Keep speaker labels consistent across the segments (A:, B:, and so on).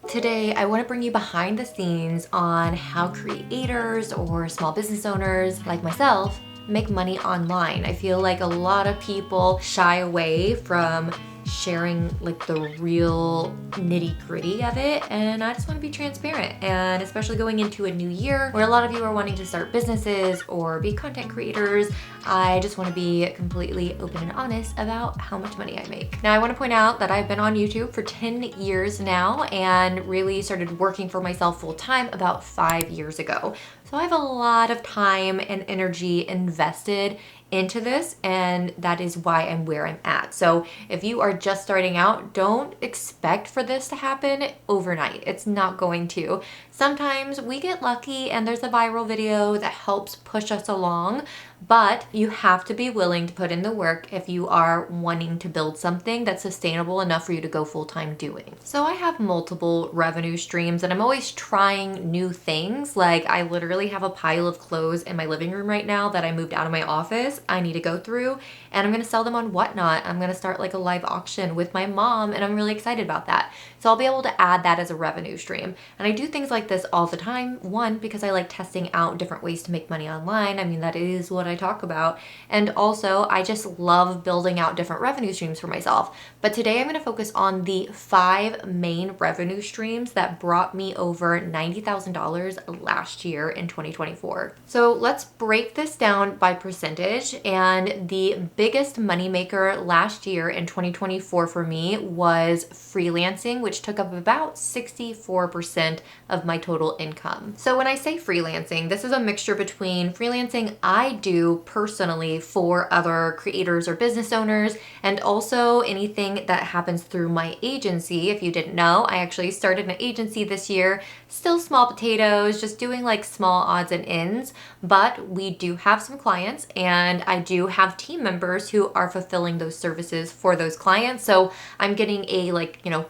A: Today, I want to bring you behind the scenes on how creators or small business owners like myself make money online. I feel like a lot of people shy away from sharing like the real nitty-gritty of it, and I just want to be transparent. And especially going into a new year where a lot of you are wanting to start businesses or be content creators, I just want to be completely open and honest about how much money I make. Now, I want to point out that I've been on YouTube for 10 years now and really started working for myself full-time about 5 years ago. So I have a lot of time and energy invested into this, and that is why I'm where I'm at. So if you are just starting out, don't expect for this to happen overnight. It's not going to. Sometimes we get lucky and there's a viral video that helps push us along, but you have to be willing to put in the work if you are wanting to build something that's sustainable enough for you to go full-time doing. So I have multiple revenue streams and I'm always trying new things. Like I literally have a pile of clothes in my living room right now that I moved out of my office. I need to go through and I'm going to sell them on Whatnot. I'm going to start like a live auction with my mom and I'm really excited about that. So I'll be able to add that as a revenue stream. And I do things like this all the time. One, because I like testing out different ways to make money online. I mean, that is what I talk about. And also, I just love building out different revenue streams for myself. But today I'm going to focus on the 5 main revenue streams that brought me over $90,000 last year in 2024. So let's break this down by percentage. And the biggest moneymaker last year in 2024 for me was freelancing, which took up about 64% of my total income. So when I say freelancing, this is a mixture between freelancing I do personally for other creators or business owners, and also anything that happens through my agency. If you didn't know, I actually started an agency this year, still small potatoes, just doing like small odds and ends, but we do have some clients and I do have team members who are fulfilling those services for those clients. So I'm getting a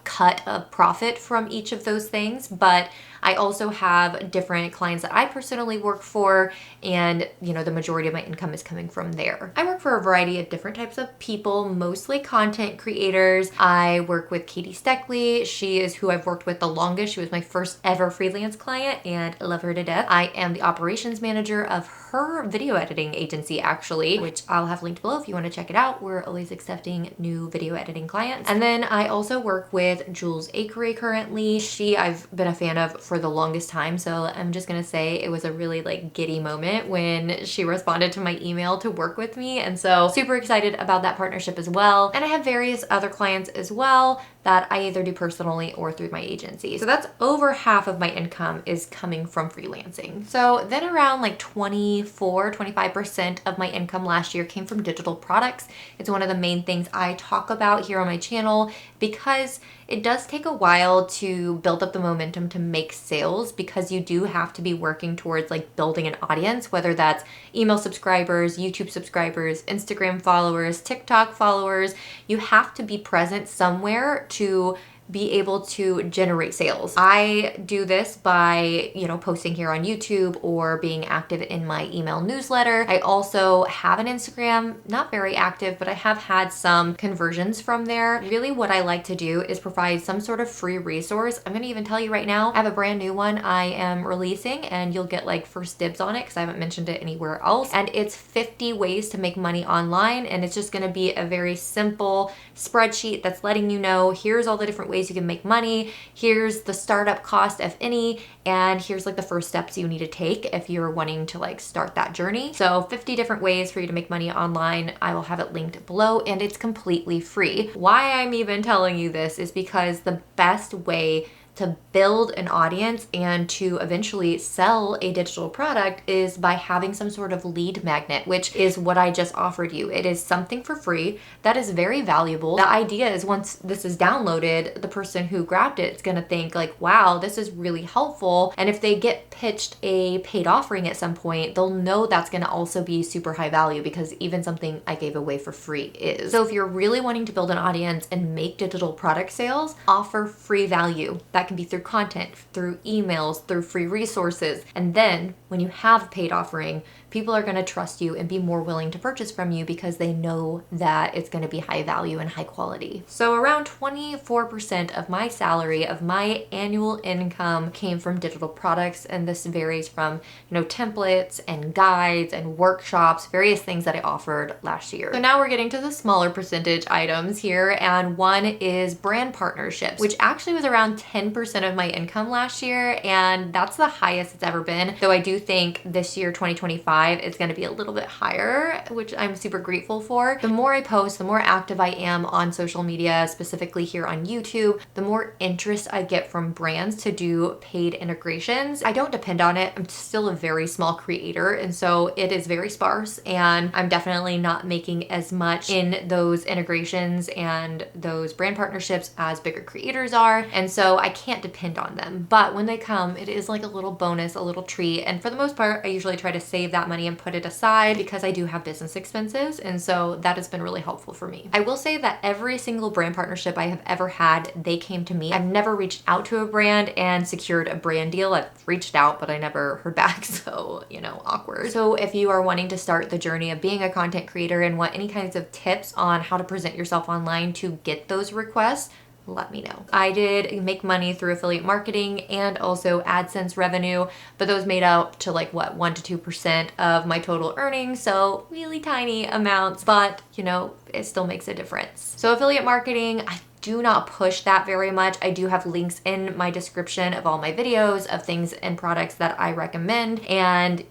A: cut of profit from each of those things, but I also have different clients that I personally work for, and the majority of my income is coming from there. I work for a variety of different types of people, mostly content creators. I work with Katie Steckley. She is who I've worked with the longest. She was my first ever freelance client and I love her to death. I am the operations manager of her video editing agency, actually, which I'll have linked below if you want to check it out. We're always accepting new video editing clients. And then I also work with Jules Akery currently. I've been a fan of for the longest time, so I'm just gonna say it was a really giddy moment when she responded to my email to work with me, and so super excited about that partnership as well. And I have various other clients as well that I either do personally or through my agency. So that's over half of my income is coming from freelancing. So then around 25% of my income last year came from digital products. It's one of the main things I talk about here on my channel because it does take a while to build up the momentum to make sales, because you do have to be working towards building an audience, whether that's email subscribers, YouTube subscribers, Instagram followers, TikTok followers. You have to be present somewhere to be able to generate sales. I do this by, posting here on YouTube or being active in my email newsletter. I also have an Instagram, not very active, but I have had some conversions from there. Really what I like to do is provide some sort of free resource. I'm gonna even tell you right now, I have a brand new one I am releasing and you'll get first dibs on it because I haven't mentioned it anywhere else. And it's 50 ways to make money online. And it's just gonna be a very simple spreadsheet that's letting you know, here's all the different ways you can make money, here's the startup cost if any, and here's the first steps you need to take if you're wanting to start that journey. So 50 different ways for you to make money online. I will have it linked below and it's completely free. Why I'm even telling you this is because the best way to build an audience and to eventually sell a digital product is by having some sort of lead magnet, which is what I just offered you. It is something for free that is very valuable. The idea is once this is downloaded, the person who grabbed it is going to think wow, this is really helpful. And if they get pitched a paid offering at some point, they'll know that's going to also be super high value, because even something I gave away for free is. So if you're really wanting to build an audience and make digital product sales, offer free value that can be through content, through emails, through free resources. And then when you have a paid offering, people are going to trust you and be more willing to purchase from you because they know that it's going to be high value and high quality. So around 24% of my salary, of my annual income, came from digital products. And this varies from, templates and guides and workshops, various things that I offered last year. So now we're getting to the smaller percentage items here. And one is brand partnerships, which actually was around 10% of my income last year. And that's the highest it's ever been. Though I do think this year, 2025, it's going to be a little bit higher, which I'm super grateful for. The more I post, the more active I am on social media, specifically here on YouTube, the more interest I get from brands to do paid integrations. I don't depend on it. I'm still a very small creator, and so it is very sparse, and I'm definitely not making as much in those integrations and those brand partnerships as bigger creators are, and so I can't depend on them. But when they come, it is like a little bonus, a little treat, and for the most part, I usually try to save that money and put it aside because I do have business expenses, and so that has been really helpful for me. I will say that every single brand partnership I have ever had, they came to me. I've never reached out to a brand and secured a brand deal. I've reached out, but I never heard back, so, awkward. So if you are wanting to start the journey of being a content creator and want any kinds of tips on how to present yourself online to get those requests, let me know. I did make money through affiliate marketing and also AdSense revenue, but those made up to 1 to 2% of my total earnings. So really tiny amounts, but it still makes a difference. So affiliate marketing, I do not push that very much. I do have links in my description of all my videos of things and products that I recommend. And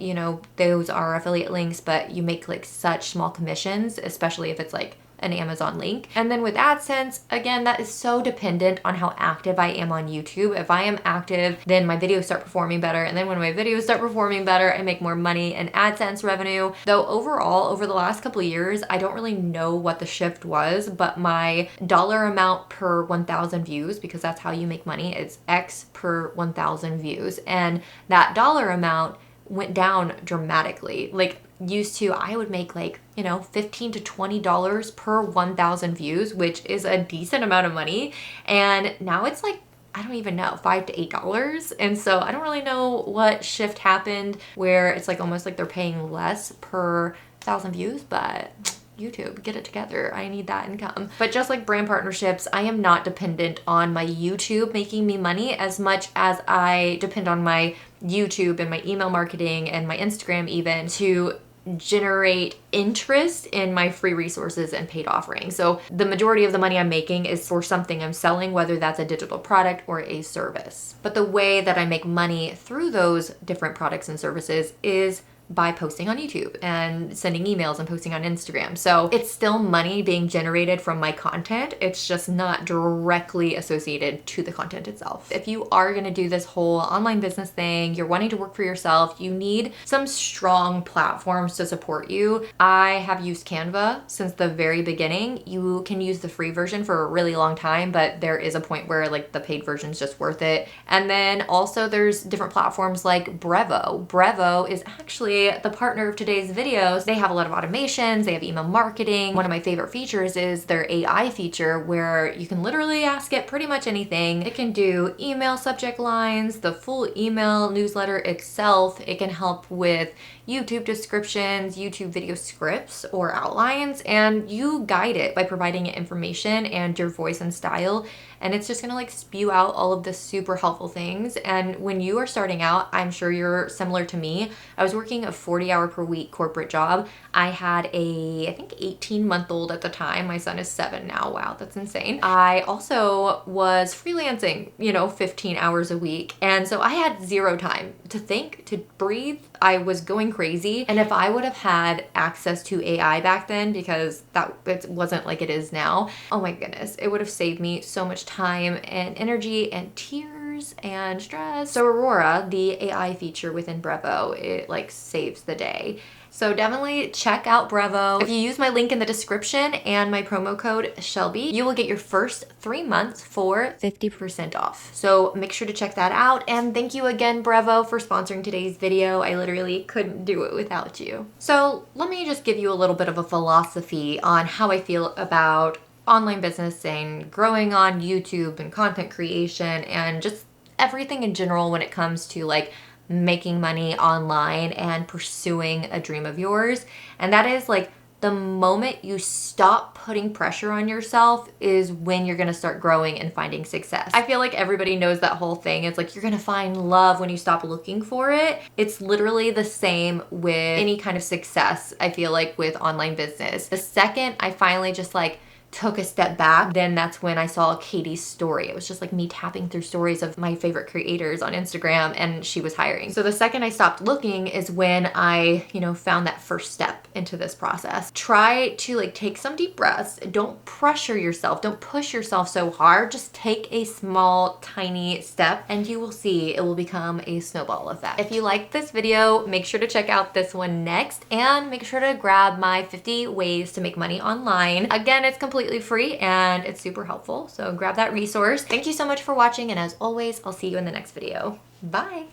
A: those are affiliate links, but you make such small commissions, especially if it's an Amazon link. And then with AdSense, again, that is so dependent on how active I am on YouTube. If I am active, then my videos start performing better. And then when my videos start performing better, I make more money in AdSense revenue. Though overall, over the last couple of years, I don't really know what the shift was, but my dollar amount per 1,000 views, because that's how you make money, it's X per 1,000 views. And that dollar amount went down dramatically. Used to, I would make $15 to $20 per 1,000 views, which is a decent amount of money. And now it's I don't even know, $5 to $8. And so I don't really know what shift happened where it's almost they're paying less per 1,000 views, but YouTube, get it together. I need that income. But just like brand partnerships, I am not dependent on my YouTube making me money as much as I depend on my YouTube and my email marketing and my Instagram even to generate interest in my free resources and paid offerings. So the majority of the money I'm making is for something I'm selling, whether that's a digital product or a service. But the way that I make money through those different products and services is by posting on YouTube and sending emails and posting on Instagram. So it's still money being generated from my content. It's just not directly associated to the content itself. If you are going to do this whole online business thing, you're wanting to work for yourself, you need some strong platforms to support you. I have used Canva since the very beginning. You can use the free version for a really long time, but there is a point where the paid version is just worth it. And then also there's different platforms like Brevo. Brevo is actually the partner of today's videos. They have a lot of automations, they have email marketing. One of my favorite features is their AI feature where you can literally ask it pretty much anything. It can do email subject lines, the full email newsletter itself. It can help with YouTube descriptions, YouTube video scripts or outlines, and you guide it by providing it information and your voice and style. And it's just gonna spew out all of the super helpful things. And when you are starting out, I'm sure you're similar to me. I was working a 40-hour per week corporate job. I had I think 18-month-old at the time. My son is 7 now. Wow, that's insane. I also was freelancing, 15 hours a week. And so I had zero time to think, to breathe. I was going crazy. And if I would have had access to AI back then, because it wasn't like it is now, oh my goodness, it would have saved me so much time and energy and tears and stress. So Aurora, the AI feature within Brevo, it saves the day. So definitely check out Brevo. If you use my link in the description and my promo code Shelby, you will get your first 3 months for 50% off. So make sure to check that out. And thank you again, Brevo, for sponsoring today's video. I literally couldn't do it without you. So let me just give you a little bit of a philosophy on how I feel about online business and growing on YouTube and content creation and just everything in general when it comes to like making money online and pursuing a dream of yours. And that is like the moment you stop putting pressure on yourself is when you're gonna start growing and finding success. I feel like everybody knows that whole thing. It's like you're gonna find love when you stop looking for it. It's literally the same with any kind of success, I feel like, with online business. The second I finally just like took a step back, then that's when I saw Katie's story. It was just like me tapping through stories of my favorite creators on Instagram, and she was hiring. So the second I stopped looking is when I, found that first step into this process. Try to like take some deep breaths. Don't pressure yourself. Don't push yourself so hard. Just take a small, tiny step and you will see it will become a snowball effect. If you liked this video, make sure to check out this one next, and make sure to grab my 50 ways to make money online. Again, it's completely free and it's super helpful. So grab that resource. Thank you so much for watching, and as always, I'll see you in the next video. Bye.